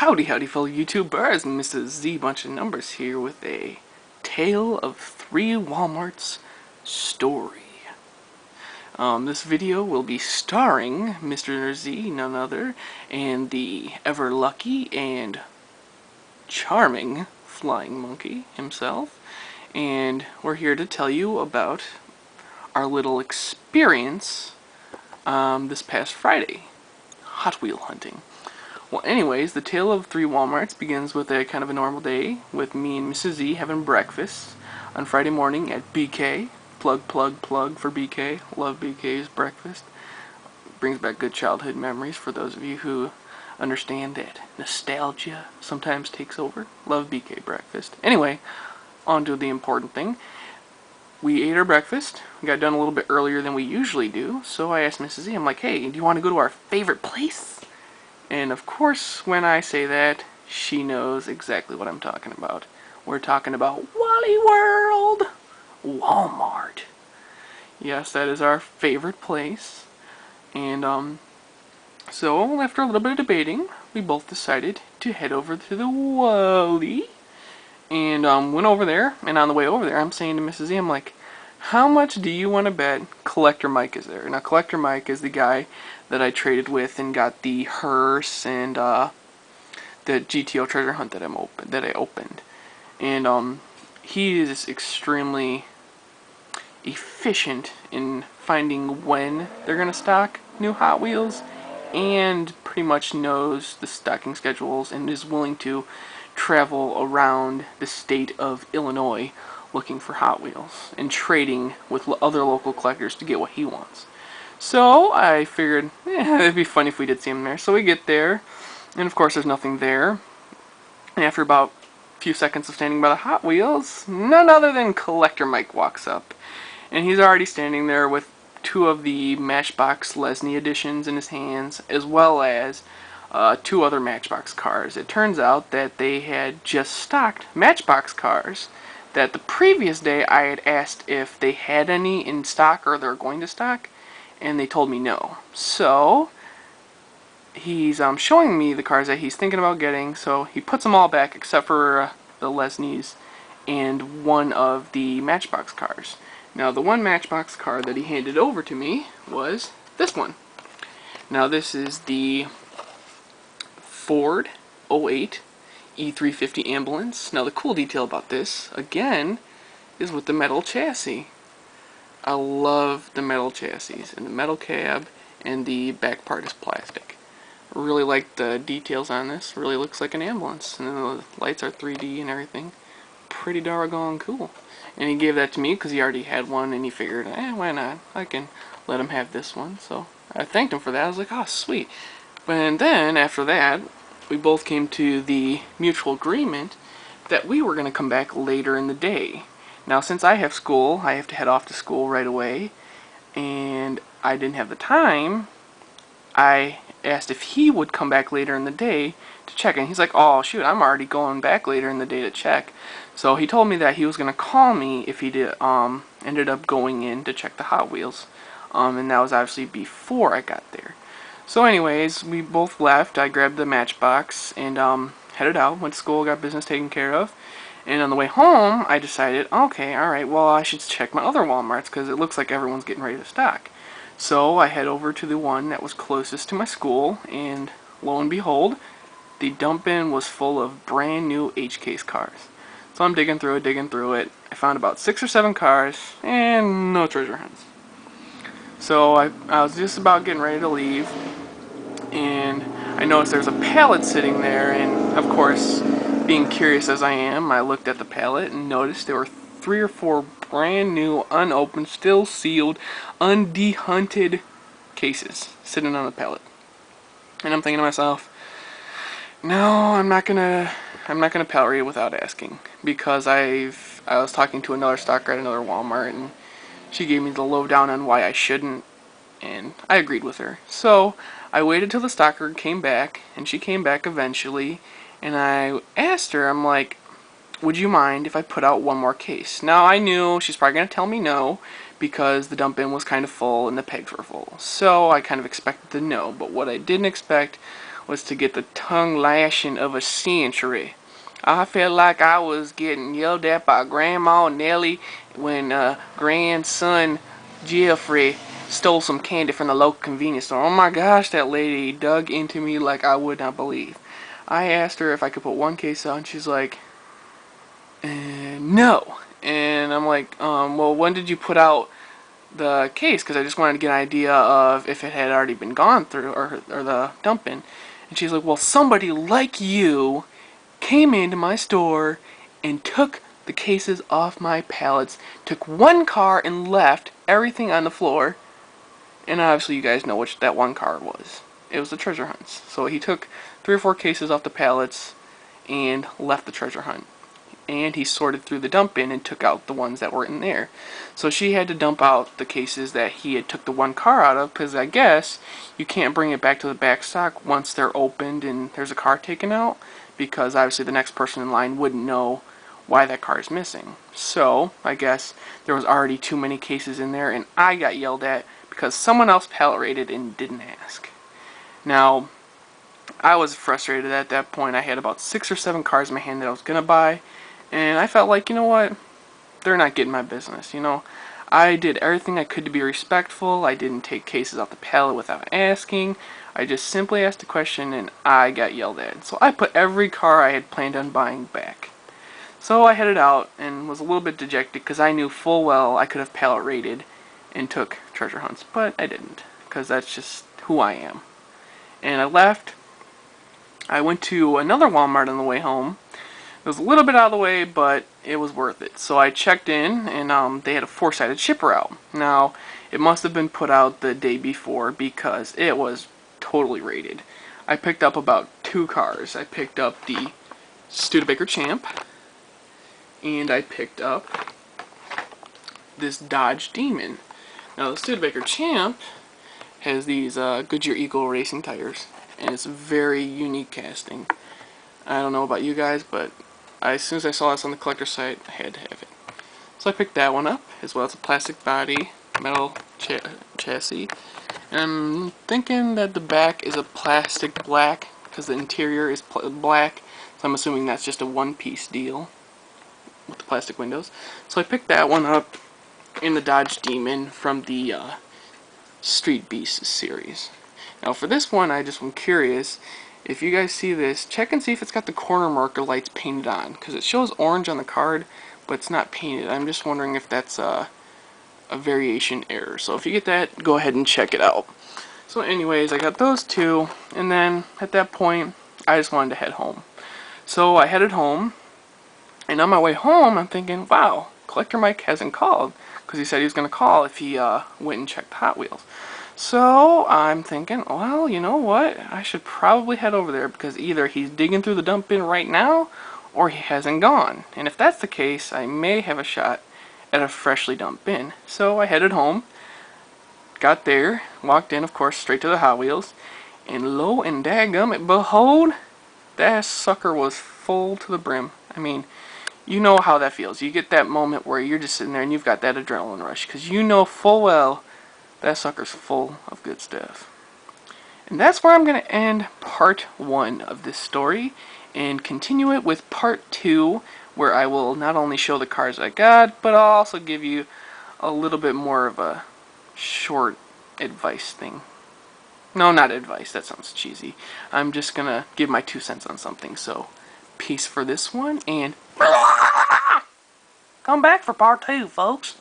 Howdy fellow YouTubers, Mrs. Z Bunch of Numbers here with a Tale of Three Walmarts story. This video will be starring Mr. Z, none other, and the ever-lucky and charming Flying Monkey himself. And we're here to tell you about our little experience this past Friday, Hot Wheel hunting. Well, anyways, the tale of three Walmarts begins with a kind of a normal day with me and Mrs. Z having breakfast on Friday morning at BK. Plug for BK. Love BK's breakfast. Brings back good childhood memories for those of you who understand that nostalgia sometimes takes over. Love BK breakfast. Anyway, on to the important thing. We ate our breakfast. We got done a little bit earlier than we usually do, so I asked Mrs. Z, I'm like, hey, do you want to go to our favorite place? And of course, when I say that, she knows exactly what I'm talking about. We're talking about Wally World Walmart. Yes, that is our favorite place. And so after a little bit of debating, we both decided to head over to the Wally. And went over there, and on the way over there, I'm saying to Mrs. Z, I'm like, how much do you want to bet Collector Mike is there? Now, Collector Mike is the guy that I traded with and got the hearse and the GTO treasure hunt that I opened. And he is extremely efficient in finding when they're gonna stock new Hot Wheels, and pretty much knows the stocking schedules and is willing to travel around the state of Illinois looking for Hot Wheels and trading with other local collectors to get what he wants. So I figured it'd be funny if we did see him there. So we get there, and of course there's nothing there. And after about a few seconds of standing by the Hot Wheels, none other than Collector Mike walks up. And he's already standing there with two of the Matchbox Lesney editions in his hands, as well as two other Matchbox cars. It turns out that they had just stocked Matchbox cars that the previous day I had asked if they had any in stock or they're going to stock, and they told me no. So he's showing me the cars that he's thinking about getting, so he puts them all back except for the Lesneys and one of the Matchbox cars. Now, the one Matchbox car that he handed over to me was this one. Now, this is the Ford 08 E350 ambulance. Now, the cool detail about this, again, is with the metal chassis. I love the metal chassis and the metal cab, and the back part is plastic. Really like the details on this. Really looks like an ambulance, and the lights are 3D and everything. Pretty doggone cool. And he gave that to me because he already had one, and he figured, why not? I can let him have this one. So I thanked him for that. I was like, oh, sweet. And then after that, we both came to the mutual agreement that we were going to come back later in the day. Now, since I have school, I have to head off to school right away, and I didn't have the time. I asked if he would come back later in the day to check, and he's like, oh shoot, I'm already going back later in the day to check. So he told me that he was going to call me if he did ended up going in to check the Hot Wheels, and that was obviously before I got there. So anyways, we both left. I grabbed the Matchbox and headed out, went to school, got business taken care of. And on the way home, I decided, okay, alright, well, I should check my other Walmarts because it looks like everyone's getting ready to stock. So I head over to the one that was closest to my school, and lo and behold, the dump bin was full of brand new H-Case cars. So I'm digging through it. I found about 6 or 7 cars, and no treasure hunts. So I was just about getting ready to leave, and I noticed there's a pallet sitting there, and of course, being curious as I am, I looked at the pallet and noticed there were 3 or 4 brand new, unopened, still sealed, undehunted cases sitting on the pallet. And I'm thinking to myself, no, I'm not gonna pallet read without asking, because I was talking to another stocker at another Walmart, and she gave me the lowdown on why I shouldn't, and I agreed with her. So I waited till the stocker came back, and she came back eventually, and I asked her, I'm like, would you mind if I put out one more case? Now, I knew she's probably going to tell me no, because the dump bin was kind of full and the pegs were full. So I kind of expected the no, but what I didn't expect was to get the tongue lashing of a century. I felt like I was getting yelled at by Grandma Nellie when grandson Jeffrey stole some candy from the local convenience store. Oh my gosh, that lady dug into me like I would not believe. I asked her if I could put one case out, and she's like, no. And I'm like, well, when did you put out the case? Because I just wanted to get an idea of if it had already been gone through, or the dumping. And she's like, well, somebody like you came into my store and took the cases off my pallets, took one car and left everything on the floor. And obviously you guys know which that one car was. It was the treasure hunts. So he took 3 or 4 cases off the pallets and left the treasure hunt. And he sorted through the dump bin and took out the ones that were in there. So she had to dump out the cases that he had took the one car out of, because I guess you can't bring it back to the back stock once they're opened and there's a car taken out, because obviously the next person in line wouldn't know why that car is missing. So I guess there was already too many cases in there, and I got yelled at because someone else pallet rated and didn't ask. Now, I was frustrated at that point. I had about 6 or 7 cars in my hand that I was going to buy, and I felt like, you know what, they're not getting my business, you know. I did everything I could to be respectful. I didn't take cases off the pallet without asking. I just simply asked a question and I got yelled at. So I put every car I had planned on buying back. So I headed out and was a little bit dejected because I knew full well I could have pallet raided and took treasure hunts, but I didn't, because that's just who I am. And I left. I went to another Walmart on the way home. It was a little bit out of the way, but it was worth it. So I checked in, and they had a 4-sided shipper out. Now, it must have been put out the day before because it was totally rated. I picked up about 2 cars. I picked up the Studebaker Champ, and I picked up this Dodge Demon. Now, the Studebaker Champ has these Goodyear Eagle racing tires, and it's a very unique casting. I don't know about you guys, but as soon as I saw this on the collector site, I had to have it. So I picked that one up, as well as a plastic body, metal chassis. And I'm thinking that the back is a plastic black, because the interior is black. So I'm assuming that's just a one-piece deal with the plastic windows. So I picked that one up in the Dodge Demon from the Street Beast series. Now for this one, I just am curious. If you guys see this, check and see if it's got the corner marker lights painted on, because it shows orange on the card, but it's not painted. I'm just wondering if that's a variation error. So if you get that, go ahead and check it out. So anyways, I got those 2, and then at that point, I just wanted to head home. So I headed home, and on my way home, I'm thinking, wow, Collector Mike hasn't called, because he said he was going to call if he went and checked Hot Wheels. So I'm thinking, well, you know what? I should probably head over there, because either he's digging through the dump bin right now or he hasn't gone. And if that's the case, I may have a shot at a freshly dumped bin. So I headed home, got there, walked in, of course, straight to the Hot Wheels, and lo and dadgummit, behold, that sucker was full to the brim. I mean, you know how that feels. You get that moment where you're just sitting there and you've got that adrenaline rush, because you know full well that sucker's full of good stuff. And that's where I'm going to end part 1 of this story and continue it with part 2, where I will not only show the cars I got, but I'll also give you a little bit more of a short advice thing. No, not advice, that sounds cheesy. I'm just going to give my 2 cents on something. So, peace for this one, and come back for part 2, folks.